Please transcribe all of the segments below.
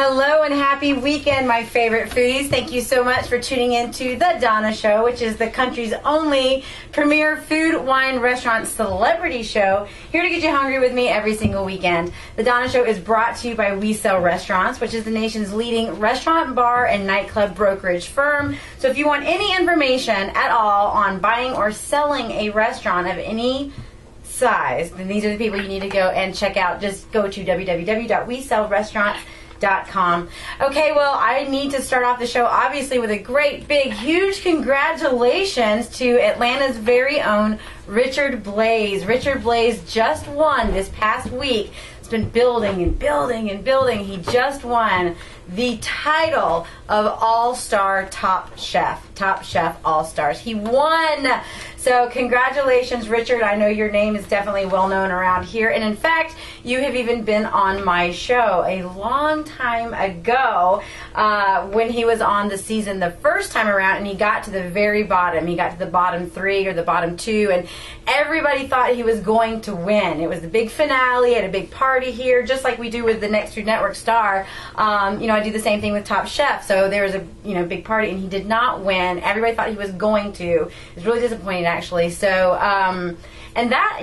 Hello and happy weekend, my favorite foodies. Thank you so much for tuning in to The Donna Show, which is the country's only premier food, wine, restaurant, celebrity show, here to get you hungry with me every single weekend. The Donna Show is brought to you by We Sell Restaurants, which is the nation's leading restaurant, bar, and nightclub brokerage firm. So if you want any information at all on buying or selling a restaurant of any size, then these are the people you need to go and check out. Just go to www.wesellrestaurants.com. Okay, well, I need to start off the show obviously with a great, big, huge congratulations to Atlanta's very own Richard Blais. Richard Blais just won this past week. It's been building and building and building. He just won the title of All-Star Top Chef All-Stars. He won! So congratulations, Richard. I know your name is definitely well known around here. And in fact, you have even been on my show a long time ago when he was on the season the first time around, and he got to the very bottom. He got to the bottom 3 or the bottom 2, and everybody thought he was going to win. It was the big finale at a big party here, just like we do with the next Food Network star. I do the same thing with Top Chef. So there was a big party, and he did not win. Everybody thought he was going to. It was really disappointing, actually. So, and that,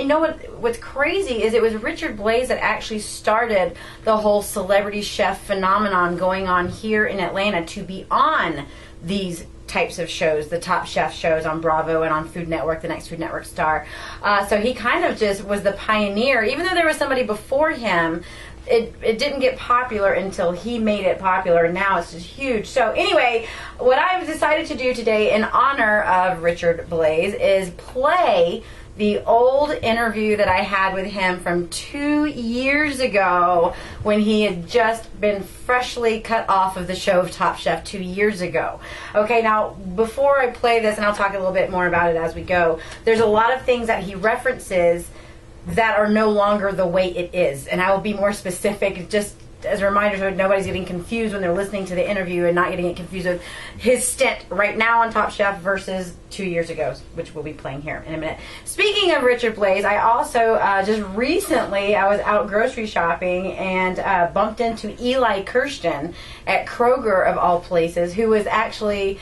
what's crazy is it was Richard Blais that actually started the whole celebrity chef phenomenon going on here in Atlanta to be on these types of shows, the Top Chef shows on Bravo and on Food Network, the next Food Network star. So he kind of just was the pioneer. Even though there was somebody before him, it didn't get popular until he made it popular, and now it's just huge. So anyway, what I've decided to do today in honor of Richard Blais is play the old interview that I had with him from 2 years ago when he had just been freshly cut off of the show of Top Chef 2 years ago. Okay, now before I play this, and I'll talk a little bit more about it as we go, there's a lot of things that he references that are no longer the way it is. And I will be more specific just as a reminder so nobody's getting confused when they're listening to the interview and not getting it confused with his stint right now on Top Chef versus 2 years ago, which we'll be playing here in a minute. Speaking of Richard Blais, I also just recently, I was out grocery shopping and bumped into Eli Kirsten at Kroger, of all places, who was actually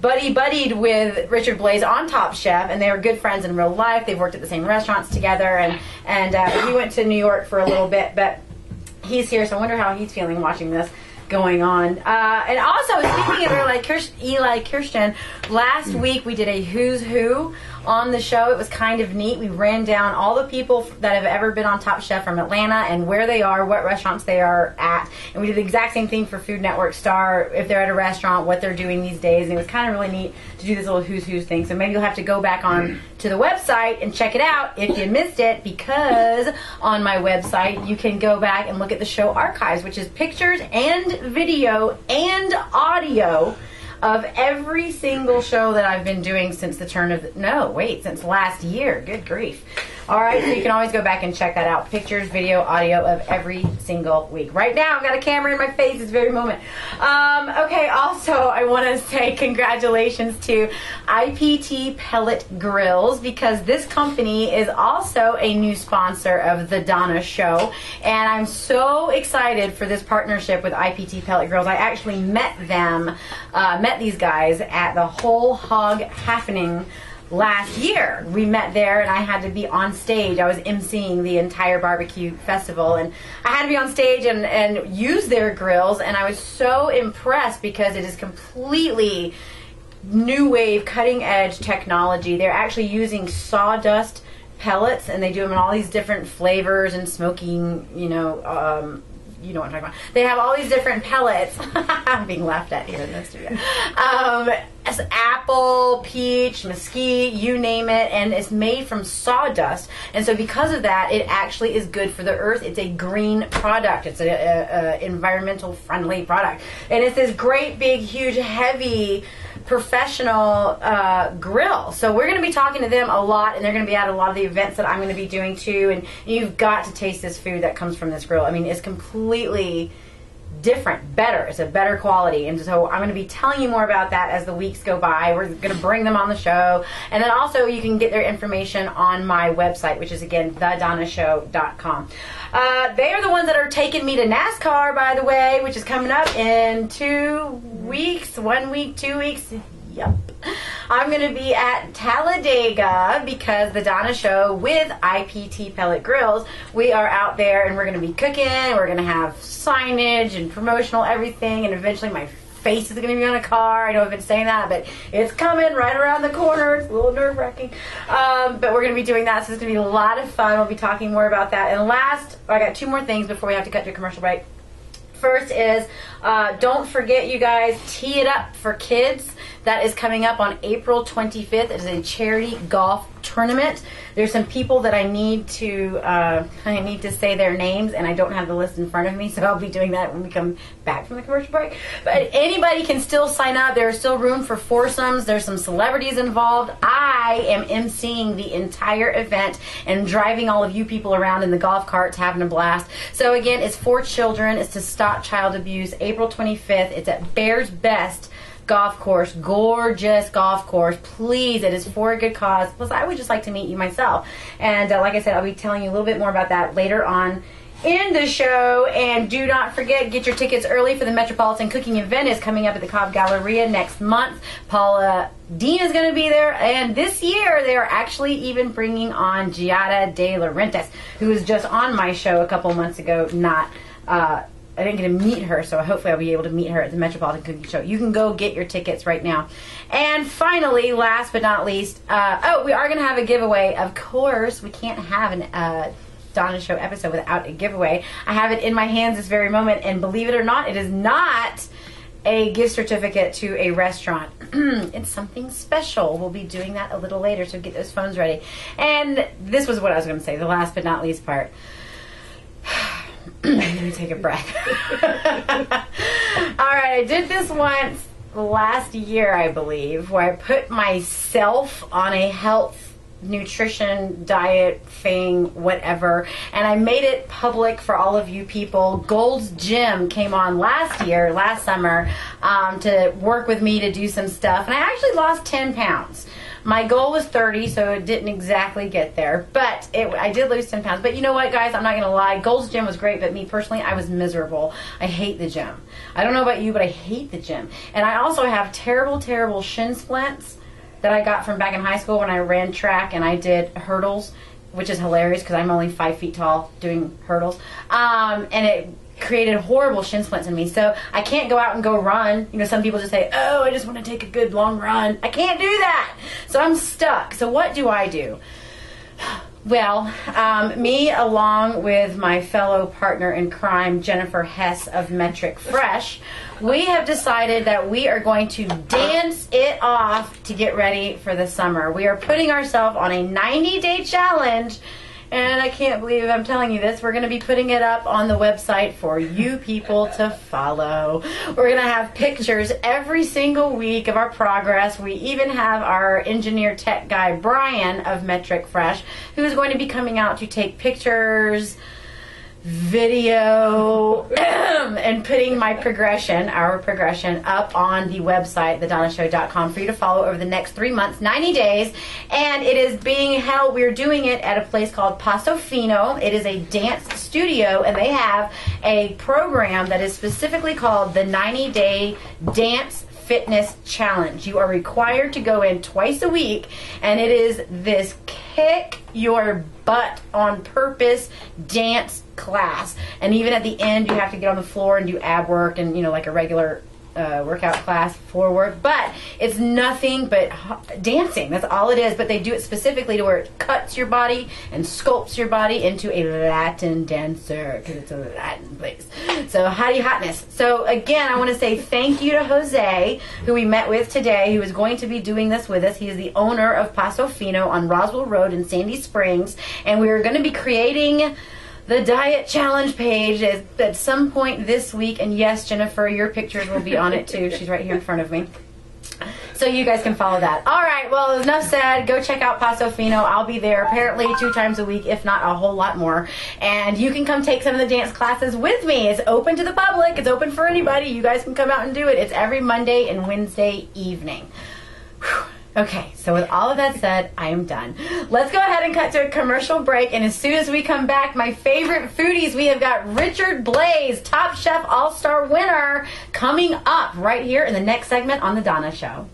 buddied with Richard Blais on Top Chef, and they were good friends in real life. They've worked at the same restaurants together, and he went to New York for a little bit, but he's here, so I wonder how he's feeling watching this going on. And also, speaking of Eli Kirsten, last week we did a Who's Who on the show. It was kind of neat. We ran down all the people that have ever been on Top Chef from Atlanta and where they are, what restaurants they are at. And we did the exact same thing for Food Network star, if they're at a restaurant, what they're doing these days. And it was kind of really neat to do this little Who's Who's thing. So maybe you'll have to go back on to the website and check it out if you missed it, because on my website you can go back and look at the show archives, which is pictures and video and audio of every single show that I've been doing since the turn of since last year. Good grief. All right, so you can always go back and check that out. Pictures, video, audio of every single week. Right now, I've got a camera in my face this very moment. Okay, also, I want to say congratulations to IPT Pellet Grills, because this company is also a new sponsor of The Donna Show, and I'm so excited for this partnership with IPT Pellet Grills. I actually met these guys at the Whole Hog Happening last year. We met there, and I had to be on stage. I was emceeing the entire barbecue festival, and I had to be on stage and use their grills, and I was so impressed because it is completely new wave, cutting edge technology. They're actually using sawdust pellets, and they do them in all these different flavors and smoking, you know what I'm talking about. They have all these different pellets. I'm being laughed at here in the studio. Apple, peach, mesquite, you name it, and it's made from sawdust. And so because of that, it actually is good for the earth. It's a green product. It's a environmental friendly product. And it's this great, big, huge, heavy, professional grill. So we're going to be talking to them a lot, and they're going to be at a lot of the events that I'm going to be doing too. And you've got to taste this food that comes from this grill. I mean, it's completely different, better. It's a better quality. And so I'm going to be telling you more about that as the weeks go by. We're going to bring them on the show. And then also you can get their information on my website, which is, again, thedonnashow.com. They are the ones that are taking me to NASCAR, by the way, which is coming up in 2 weeks, 1 week, 2 weeks. Yep. I'm going to be at Talladega because the Donna Show with IPT Pellet Grills, we are out there and we're going to be cooking. We're going to have signage and promotional everything, and eventually my face is going to be on a car. I know I've been saying that, but it's coming right around the corner. It's a little nerve-wracking. But we're going to be doing that, so it's going to be a lot of fun. We'll be talking more about that. And last, I got 2 more things before we have to cut to a commercial break. First is, don't forget, you guys, Tee It Up for Kids. That is coming up on April 25th. It is a charity golf tournament. There's some people that I need to say their names, and I don't have the list in front of me, so I'll be doing that when we come back from the commercial break. But anybody can still sign up. There is still room for foursomes. There's some celebrities involved. I am emceeing the entire event and driving all of you people around in the golf carts, having a blast. So again, it's for children. It's to stop child abuse. April 25th. It's at Bear's Best Golf Course. Gorgeous golf course. Please, it is for a good cause. Plus, I would just like to meet you myself. And like I said, I'll be telling you a little bit more about that later on in the show. And do not forget, get your tickets early for the Metropolitan Cooking event. Is coming up at the Cobb Galleria next month. Paula Dean is going to be there, and this year they are actually even bringing on Giada De Laurentiis, who was just on my show a couple months ago. I didn't get to meet her, so hopefully I'll be able to meet her at the Metropolitan Cooking Show. You can go get your tickets right now. And finally, last but not least, we are going to have a giveaway. Of course, we can't have an Donna Show episode without a giveaway. I have it in my hands this very moment, and believe it or not, it is not a gift certificate to a restaurant. It's something special. We'll be doing that a little later, so get those phones ready. And this was what I was going to say, the last but not least part. Let me take a breath. Alright, I did this once last year, I believe, where I put myself on a health, nutrition, diet thing, whatever, and I made it public for all of you people. Gold's Gym came on last summer, to work with me to do some stuff, and I actually lost 10 pounds. My goal was 30, so it didn't exactly get there. But I did lose 10 pounds. But you know what, guys? I'm not going to lie. Gold's Gym was great, but me personally, I was miserable. I hate the gym. I don't know about you, but I hate the gym. And I also have terrible, terrible shin splints that I got from back in high school when I ran track and I did hurdles, which is hilarious because I'm only 5 feet tall doing hurdles. And it created horrible shin splints in me, so I can't go out and go run. You know, some people just say, oh, I just want to take a good long run. I can't do that, so I'm stuck. So what do I do? Well, me along with my fellow partner in crime, Jennifer Hess of Metric Fresh, we have decided that we are going to dance it off to get ready for the summer. We are putting ourselves on a 90-day challenge. And I can't believe I'm telling you this. We're going to be putting it up on the website for you people to follow. We're going to have pictures every single week of our progress. We even have our engineer tech guy, Brian of Metric Fresh, who is going to be coming out to take pictures, video, and putting our progression up on the website, thedonnashow.com, for you to follow over the next 3 months, 90 days. And it is being held, we're doing it at a place called Paso Fino. It is a dance studio, and they have a program that is specifically called the 90-Day Dance Fitness Challenge. You are required to go in twice a week, and it is this kick your butt on purpose dance class. And even at the end, you have to get on the floor and do ab work and, you know, like a regular workout class, floor work. But it's nothing but dancing. That's all it is. But they do it specifically to where it cuts your body and sculpts your body into a Latin dancer, because it's a Latin place. So howdy hotness. So again, I want to say thank you to Jose, who we met with today, who is going to be doing this with us. He is the owner of Paso Fino on Roswell Road in Sandy Springs, and we are going to be creating the diet challenge page at some point this week. And yes, Jennifer, your pictures will be on it too. She's right here in front of me. So you guys can follow that. All right, well, enough said. Go check out Paso Fino. I'll be there apparently 2 times a week, if not a whole lot more. And you can come take some of the dance classes with me. It's open to the public. It's open for anybody. You guys can come out and do it. It's every Monday and Wednesday evening. Whew. Okay, so with all of that said, I am done. Let's go ahead and cut to a commercial break, and as soon as we come back, my favorite foodies, we have got Richard Blaze, Top Chef All-Star winner, coming up right here in the next segment on The Donna Show.